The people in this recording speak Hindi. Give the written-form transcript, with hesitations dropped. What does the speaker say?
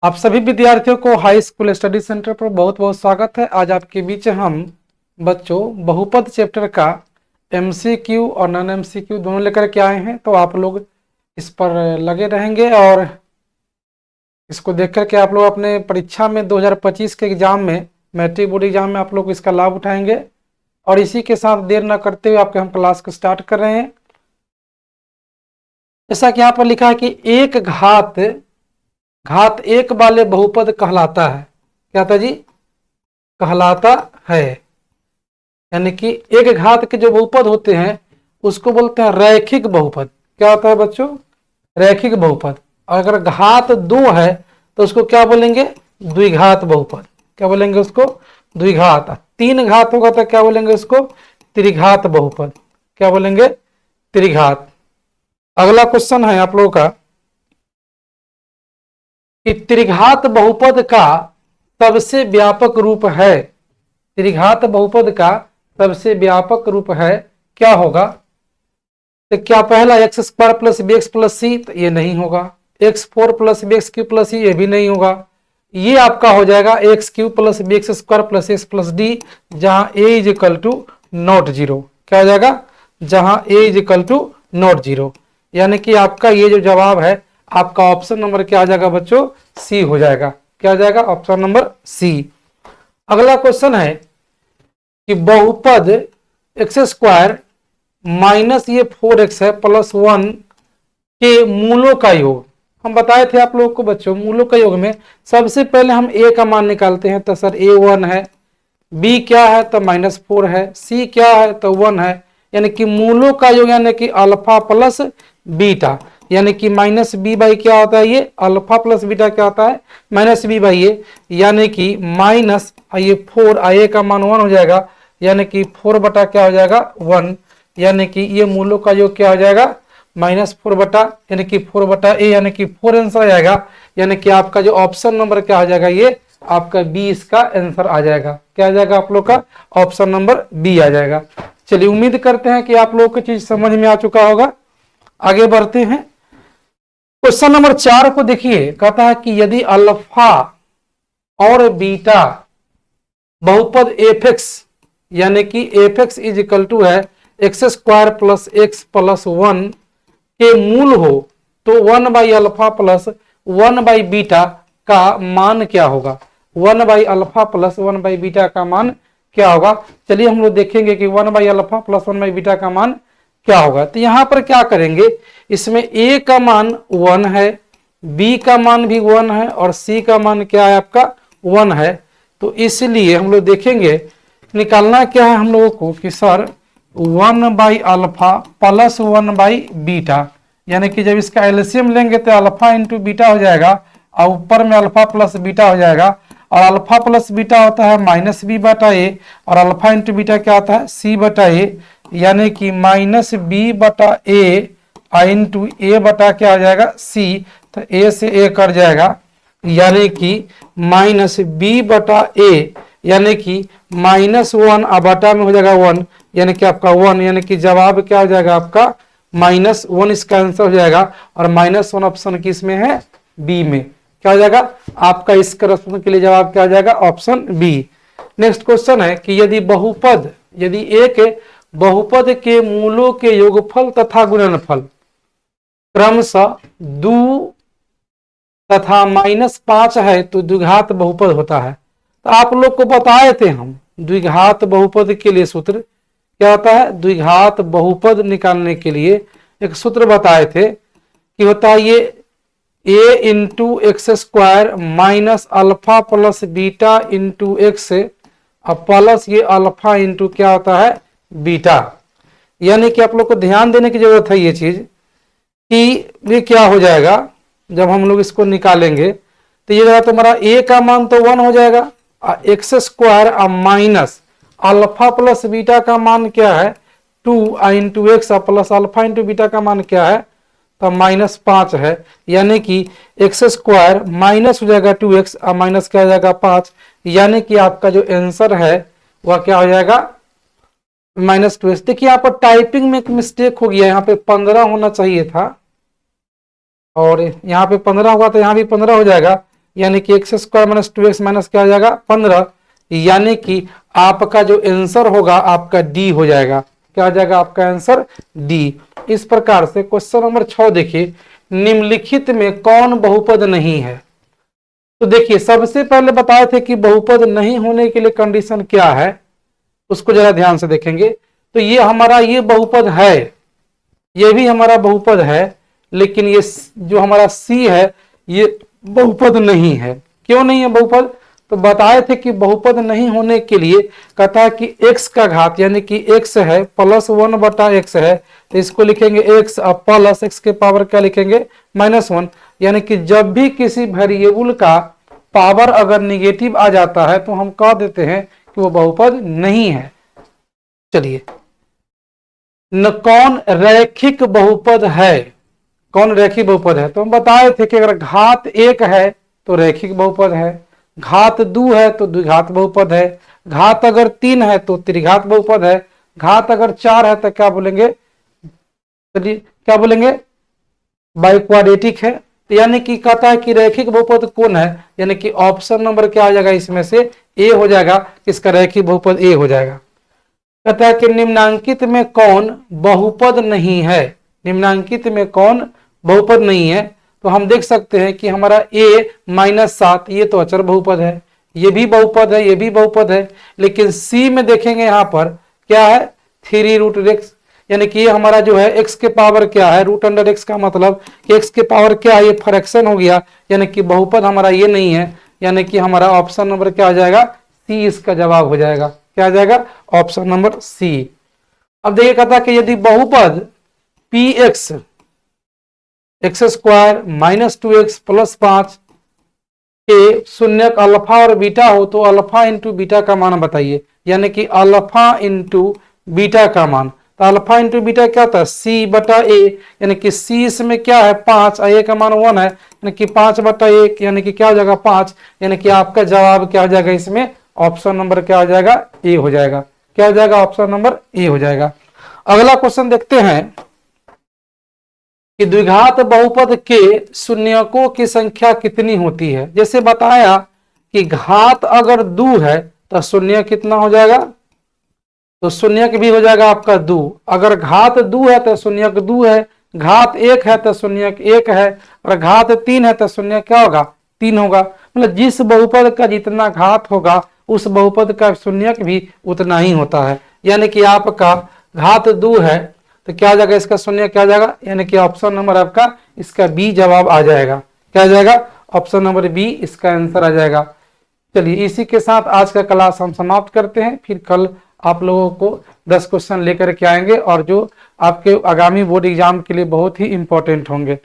आप सभी विद्यार्थियों को हाई स्कूल स्टडी सेंटर पर बहुत बहुत स्वागत है। आज आपके बीच हम बच्चों बहुपद चैप्टर का एमसीक्यू और नॉन एमसीक्यू दोनों लेकर के आए हैं, तो आप लोग इस पर लगे रहेंगे और इसको देख करके आप लोग अपने परीक्षा में 2025 के एग्जाम में, मैट्रिक बोर्ड एग्जाम में आप लोग इसका लाभ उठाएंगे। और इसी के साथ देर न करते हुए आपके हम क्लास को स्टार्ट कर रहे हैं। जैसा कि यहाँ पर लिखा है कि एक घात एक वाले बहुपद कहलाता है। क्या था जी? कहलाता है। यानी कि एक घात के जो बहुपद होते हैं उसको बोलते हैं रैखिक बहुपद। क्या होता है बच्चों? रैखिक बहुपद। और अगर घात दो है तो उसको क्या बोलेंगे? द्विघात बहुपद। क्या बोलेंगे उसको? द्विघात। तीन घात होगा तो क्या बोलेंगे उसको? त्रिघात बहुपद। क्या बोलेंगे? त्रिघात। अगला क्वेश्चन है आप लोगों का कि त्रिघात बहुपद का सबसे व्यापक रूप है। त्रिघात बहुपद का सबसे व्यापक रूप है, क्या होगा? तो क्या पहला x square plus b x plus c? तो ये नहीं होगा। X four plus b x cube plus c? ये भी नहीं होगा। ये आपका हो जाएगा x cube plus b x square plus x plus d, जहां a is equal to not zero. क्या हो जाएगा? जहां a is equal to not zero. यानी कि आपका ये जो जवाब है, आपका ऑप्शन नंबर क्या आ जाएगा बच्चों? सी हो जाएगा। क्या हो जाएगा? Option number C. अगला क्वेश्चन है कि बहुपद एक्स स्क्वायर माइनस ये 4x है प्लस 1 के मूलों का योग। हम बताए थे आप लोगों को बच्चों, मूलों का योग में सबसे पहले हम a का मान निकालते हैं। तो सर a 1 है, b क्या है? तो -4 है, c क्या है? तो 1 है। यानी कि मूलों का योग यानी कि अल्फा प्लस बीटा, यानी कि माइनस बी बाई क्या होता है? ये अल्फा प्लस बीटा क्या होता है? माइनस बी बाई ए। यानी कि माइनस ये 4, ए का मान 1 हो जाएगा, यानी कि 4 बटा क्या हो जाएगा? 1। यानी कि ये मूलों का योग क्या हो जाएगा? -4 बटा, यानी कि 4 बटा ए, यानी कि 4 आंसर आ जाएगा। यानी कि आपका जो ऑप्शन नंबर क्या हो जाएगा? ये आपका बी इसका आंसर आ जाएगा। क्या आ जाएगा आप लोग का? ऑप्शन नंबर बी आ जाएगा। चलिए, उम्मीद करते हैं कि आप लोगों को चीज समझ में आ चुका होगा। आगे बढ़ते हैं। क्वेश्चन नंबर 4 को देखिए, कहता है कि यदि अल्फा और बीटा बहुपद एफ एक्स, यानी कि f x is equal to है x square plus x plus 1 के मूल हो, तो 1 by alpha plus 1 by beta का मान क्या होगा? 1 by alpha plus 1 by beta का मान क्या होगा? चलिए हम लोग देखेंगे कि 1 by alpha plus 1 by beta का मान क्या होगा। तो यहां पर क्या करेंगे, इसमें a का मान 1 है, b का मान भी 1 है और c का मान क्या है आपका? 1 है। तो इसलिए हम लोग देखेंगे निकालना क्या है हम लोगों को कि sir 1 by alpha plus 1 by beta, यानी कि जब इसका एलसीएम लेंगे तो अल्फा इंटू बीटा हो जाएगा और ऊपर में अल्फा प्लस बीटा हो जाएगा। और अल्फा प्लस बीटा होता है माइनस बी बटा ए और अल्फा इंटू बीटा क्या होता है? सी बटा ए, यानी कि माइनस बी बटा ए इंटू ए बटा क्या हो जाएगा? सी। तो ए से ए कट जाएगा, यानी कि माइनस बी बटा ए, यानी कि -1 बटा में हो जाएगा 1, यानी कि आपका 1, यानी कि जवाब क्या हो जाएगा आपका? -1 इसका आंसर हो जाएगा। और -1 ऑप्शन किस में है? बी में। क्या हो जाएगा आपका? इस प्रश्न के लिए जवाब क्या हो जाएगा? Option B. नेक्स्ट क्वेश्चन है कि यदि एक बहुपद के मूलों के योगफल तथा गुणनफल क्रमशः 2 तथा -5 है तो द्विघात बहुपद होता है। तो आप लोग को बताए थे हम द्विघात बहुपद के लिए सूत्र क्या होता है? द्विघात बहुपद निकालने के लिए एक सूत्र बताए थे कि होता है ये a into x square minus alpha plus beta into x plus ये अल्फा इंटू क्या होता है? बीटा। यानी कि आप लोग को ध्यान देने की जरूरत है ये चीज कि ये क्या हो जाएगा जब हम लोग इसको निकालेंगे। तो ये जगह तुम्हारा a का मान तो 1 हो जाएगा, x square minus alpha plus beta का मान क्या है? 2 into x plus alpha into beta का मान क्या है? तो -5 है। यानी कि एक्स स्क्वायर माइनस हो जाएगा 2x और माइनस क्या हो जाएगा? 5। यानी कि आपका जो आंसर है वह क्या हो जाएगा? -2x। देखिए यहाँ पर टाइपिंग में एक मिस्टेक हो गया, यहाँ पे 15 होना चाहिए था और यहाँ पे 15 हुआ तो यहाँ भी 15 हो जाएगा, यानी कि x square minus 2x minus क्या हो जाएगा 15, यानी कि आपका जो आंसर होगा आपका डी हो जाएगा। क्या हो जाएगा आपका आंसर डी। इस प्रकार से क्वेश्चन नंबर 6 देखिए, निम्नलिखित में कौन बहुपद नहीं है। तो देखिए सबसे पहले बताए थे कि बहुपद नहीं होने के लिए कंडीशन क्या है, उसको जरा ध्यान से देखेंगे। तो ये हमारा ये बहुपद है, ये भी हमारा बहुपद है, लेकिन ये जो हमारा सी है ये बहुपद नहीं है। क्यों नहीं है बहुपद? तो बताए थे कि बहुपद नहीं होने के लिए कहता है कि x का घात यानी कि x है प्लस 1/x है, तो इसको लिखेंगे x अब प्लस x के पावर क्या लिखेंगे -1, यानी कि जब भी किसी वेरिएबल का पावर अगर निगेटिव आ जाता है तो हम कह देते हैं कि वो बहुपद नहीं है। चलिए, न कौन रैखिक बहुपद है, कौन रैखिक बहुपद है? तो हम बताए थे कि अगर घात 1 है तो रैखिक बहुपद है, घात 2 है तो द्विघात बहुपद है, घात अगर 3 है तो त्रिघात बहुपद है, घात अगर 4 है तो क्या बोलेंगे, क्या बोलेंगे, बाइक्वाड्रेटिक है। तो यानी कि कहता है कि रैखिक बहुपद कौन है, यानी कि ऑप्शन नंबर क्या हो जाएगा इसमें से ए हो जाएगा, इसका रैखिक बहुपद ए हो जाएगा। कहता है कि निम्नांकित में कौन बहुपद नहीं है, निम्नांकित में कौन बहुपद नहीं है। तो हम देख सकते हैं कि हमारा a -7 ये तो अचर बहुपद है, ये भी बहुपद है, ये भी बहुपद है, लेकिन c में देखेंगे यहाँ पर क्या है 3√x, यानी कि ये हमारा जो है x के पावर क्या है √x का मतलब कि x के पावर क्या है, ये फ्रैक्शन हो गया, यानी कि बहुपद हमारा ये नहीं है, यानी कि हमारा ऑप्शन नंबर क्या हो जाएगा सी, इसका जवाब हो जाएगा। क्या आ जाएगा ऑप्शन नंबर सी। अब देखिए कहता कि यदि बहुपद px x² minus 2x plus 5 के शून्यक अल्फा और बीटा हो तो अल्फा इंटू बीटा का मान बताइए, यानी कि अल्फा इंटू बीटा का मान। तो अल्फा इंटू बीटा क्या होता है c/a, यानी कि c इसमें क्या है 5, a का मान 1 है, यानी कि 5/1 यानी कि क्या हो जाएगा 5, यानी कि आपका जवाब क्या हो जाएगा इसमें ऑप्शन नंबर क्या हो जाएगा ए हो जाएगा। क्या हो जाएगा ऑप्शन नंबर ए हो जाएगा। अगला क्वेश्चन देखते हैं कि द्विघात बहुपद के शून्यकों की संख्या कितनी होती है। जैसे बताया कि घात अगर 2 है तो शून्य कितना हो जाएगा, तो शून्यक भी हो जाएगा आपका 2। अगर घात 2 है तो शून्यक 2 है, घात 1 है तो शून्यक 1 है, और घात 3 है तो शून्य क्या होगा 3 होगा। मतलब जिस बहुपद का जितना घात होगा उस बहुपद का शून्यक भी उतना ही होता है। यानी कि आपका घात 2 है तो क्या आ जाएगा इसका शून्य क्या आ जाएगा, यानी कि ऑप्शन नंबर आपका इसका बी जवाब आ जाएगा। क्या आ जाएगा ऑप्शन नंबर बी इसका आंसर आ जाएगा। चलिए इसी के साथ आज का क्लास हम समाप्त करते हैं, फिर कल आप लोगों को 10 क्वेश्चन लेकर के आएंगे और जो आपके आगामी बोर्ड एग्जाम के लिए बहुत ही इंपॉर्टेंट होंगे।